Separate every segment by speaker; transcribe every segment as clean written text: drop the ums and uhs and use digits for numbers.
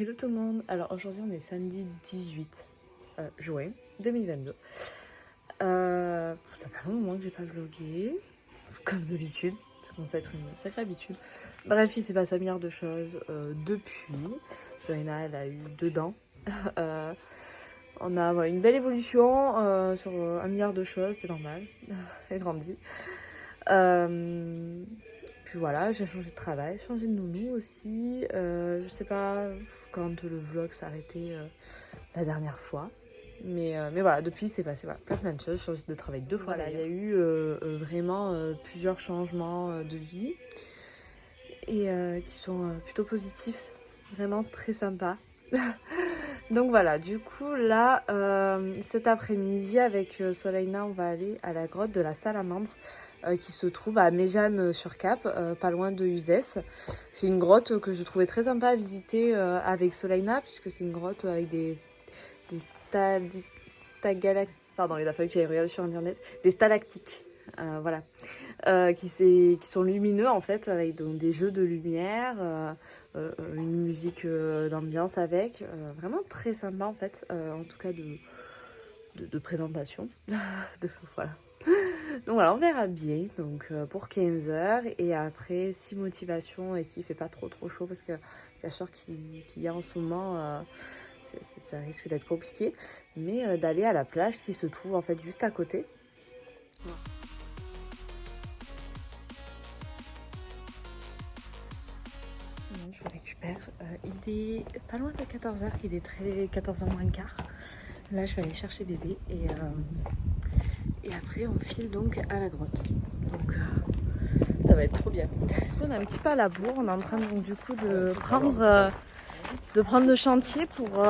Speaker 1: Hello tout le monde. Alors aujourd'hui on est samedi 18 juin 2022. Ça fait un long moment que j'ai pas vlogué, comme d'habitude. Ça commence à être une sacrée habitude. Bref, il s'est passé un milliard de choses depuis. Solena, elle a eu 2 dents. On a une belle évolution sur un milliard de choses, c'est normal. Elle grandit. Puis voilà, j'ai changé de travail, changé de nounou aussi. Je sais pas quand le vlog s'est arrêté la dernière fois. Mais voilà, depuis c'est passé plein de choses. J'ai changé de travail 2 fois. Voilà, il y a eu vraiment plusieurs changements de vie et qui sont plutôt positifs, vraiment très sympas. Donc voilà, du coup là, cet après-midi avec Solena, on va aller à la grotte de la Salamandre qui se trouve à Méjeanne-sur-Cap, pas loin de Uzès. C'est une grotte que je trouvais très sympa à visiter avec Solena, puisque c'est une grotte avec des pardon, il a fallu que j'aille regarder sur internet, des stalactiques, voilà, qui sont lumineux en fait, avec donc, des jeux de lumière, une musique d'ambiance avec, vraiment très sympa en fait, en tout cas de présentation, voilà. Donc voilà, on verra bien donc, pour 15h et après si motivation et s'il fait pas trop chaud parce que la chaleur qu'il y a en ce moment, ça risque d'être compliqué, mais d'aller à la plage qui se trouve en fait juste à côté. Je le récupère, il est pas loin de 14h, il est très 14h moins le quart. Là je vais aller chercher bébé et après on file donc à la grotte. Donc ça va être trop bien. On est un petit peu à la bourre, on est en train donc, du coup de prendre le chantier pour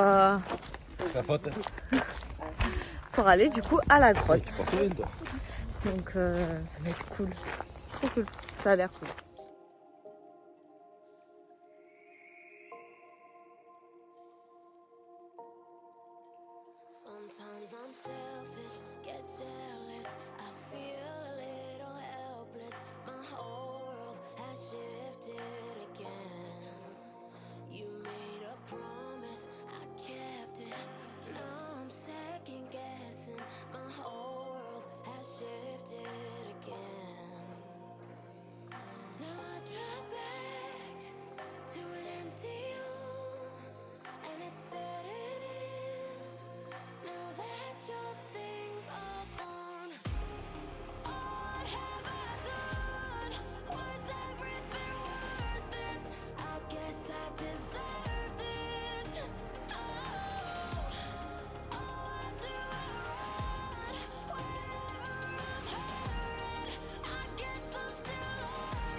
Speaker 1: aller du coup à la grotte. Donc ça va être cool, trop cool, ça a l'air cool.
Speaker 2: Sometimes I'm selfish, get jealous, I feel a little helpless. My whole world has shifted again. You made a promise, I kept it. Now I'm second guessing. My whole world has shifted again. Now I drive back to an empty home, and it's setting in. Now that your things are gone, what have I done? Was everything worth this? I guess I deserve this. Oh, why do I run whenever I'm hurting? I guess I'm still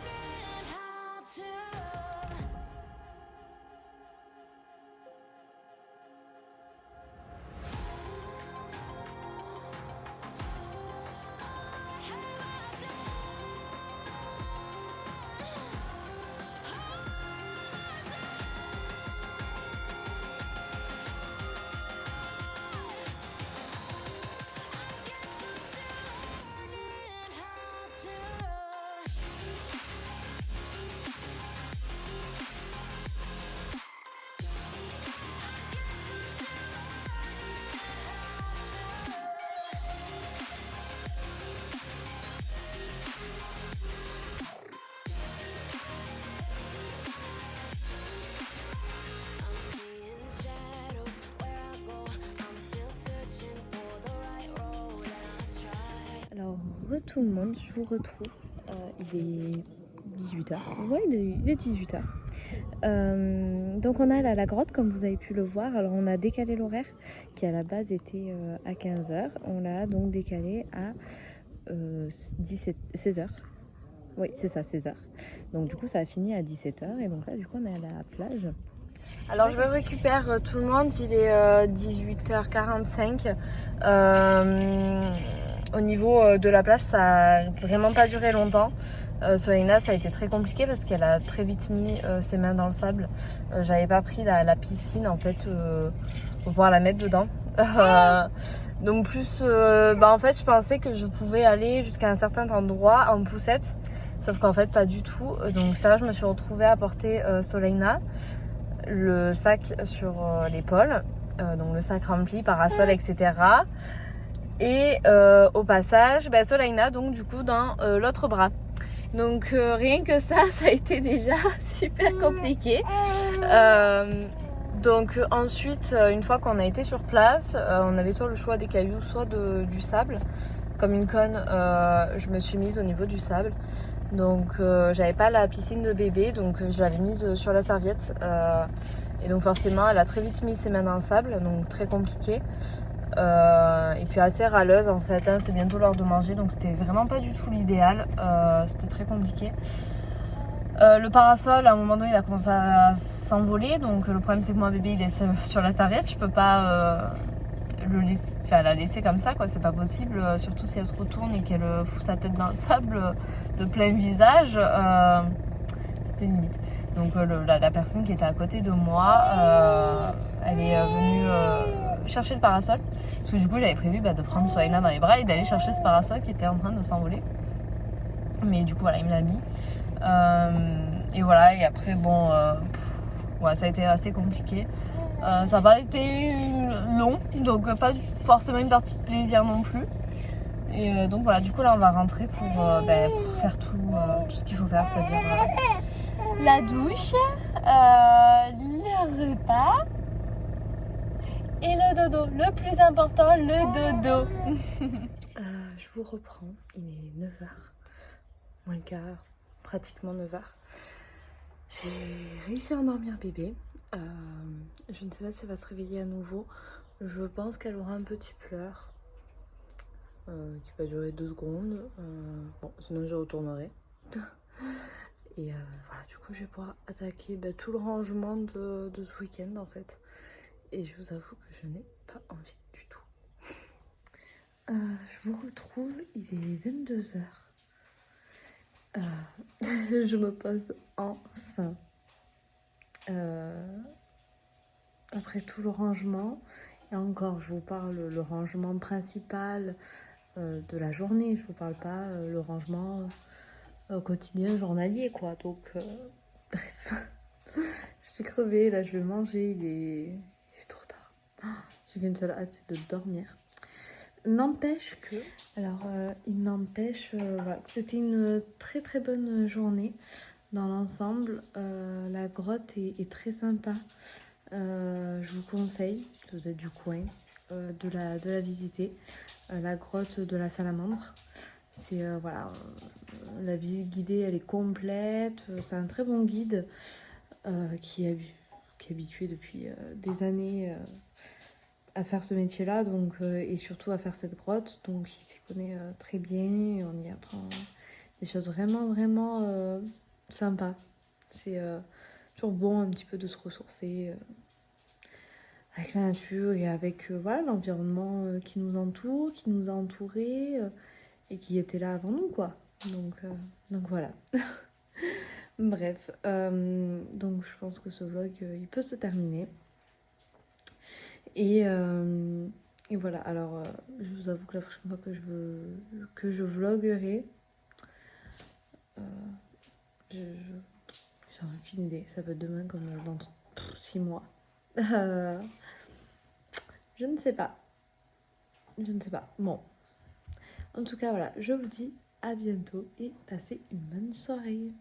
Speaker 2: learning how to love.
Speaker 1: Alors, tout le monde, je vous retrouve. Il est 18h. Ouais, il est 18h. Donc, on est allé à la grotte, comme vous avez pu le voir. Alors, on a décalé l'horaire qui à la base était à 15h. On l'a donc décalé à 16h. Oui, c'est ça, 16h. Donc, du coup, ça a fini à 17h. Et donc là, du coup, on est allé à la plage. Alors je récupère tout le monde, il est 18h45. Au niveau de la plage, ça a vraiment pas duré longtemps. Solena, ça a été très compliqué parce qu'elle a très vite mis ses mains dans le sable. J'avais pas pris la piscine en fait pour pouvoir la mettre dedans. Donc plus, en fait je pensais que je pouvais aller jusqu'à un certain endroit en poussette. Sauf qu'en fait pas du tout. Donc ça, je me suis retrouvée à porter Solena. le sac sur l'épaule, donc le sac rempli, parasol, etc. Et au passage, Soleina donc du coup dans l'autre bras. Donc rien que ça a été déjà super compliqué. Donc ensuite, une fois qu'on a été sur place, on avait soit le choix des cailloux, soit du sable. Comme une conne, je me suis mise au niveau du sable. Donc j'avais pas la piscine de bébé, donc je l'avais mise sur la serviette. Et donc forcément, elle a très vite mis ses mains dans le sable, donc très compliqué. Et puis assez râleuse en fait, hein, c'est bientôt l'heure de manger, donc c'était vraiment pas du tout l'idéal. C'était très compliqué. Le parasol, à un moment donné, il a commencé à s'envoler, donc le problème c'est que mon bébé il est sur la serviette, je peux pas la laisser comme ça, quoi, c'est pas possible, surtout si elle se retourne et qu'elle fout sa tête dans le sable de plein visage, c'était limite. Donc la personne qui était à côté de moi, elle est venue chercher le parasol, parce que du coup j'avais prévu de prendre Soleina dans les bras et d'aller chercher ce parasol qui était en train de s'envoler. Mais du coup voilà, il me l'a mis. Et voilà, et après bon, ouais, ça a été assez compliqué. Ça n'a pas été long, donc pas forcément une partie de plaisir non plus. Et donc voilà, du coup là on va rentrer pour faire tout ce qu'il faut faire, c'est-à-dire la douche, le repas et le dodo. Le plus important, le dodo. Je vous reprends, il est 9h, moins le quart, pratiquement 9h. J'ai réussi à endormir bébé. Je ne sais pas si elle va se réveiller à nouveau. Je pense qu'elle aura un petit pleur qui va durer 2 secondes. Bon, sinon je retournerai. Et voilà, du coup je vais pouvoir attaquer tout le rangement de ce week-end en fait. Et je vous avoue que je n'ai pas envie du tout. Je vous retrouve, il est 22h. Je me pose enfin. Après tout le rangement, et encore je vous parle le rangement principal de la journée, je vous parle pas le rangement quotidien, journalier quoi, donc bref, je suis crevée, là je vais manger, c'est trop tard, j'ai qu'une seule hâte, c'est de dormir. N'empêche que, il m'empêche voilà, que c'était une très très bonne journée dans l'ensemble. La grotte est très sympa. Je vous conseille, si vous êtes du coin, de la visiter. La grotte de la Salamandre. C'est voilà, la visite guidée, elle est complète. C'est un très bon guide qui est habitué depuis des années à faire ce métier-là, donc et surtout à faire cette grotte. Donc il s'y connaît très bien. Et on y apprend des choses vraiment vraiment sympas. C'est toujours bon un petit peu de se ressourcer. Avec la nature et avec voilà, l'environnement qui nous entoure, qui nous a entourés et qui était là avant nous, quoi. Donc voilà. Bref, donc je pense que ce vlog, il peut se terminer. Et voilà, alors je vous avoue que la prochaine fois que je vloguerai, j'en ai aucune idée. Ça peut être demain comme dans 6 mois. Je ne sais pas. Bon. En tout cas, voilà, je vous dis à bientôt et passez une bonne soirée.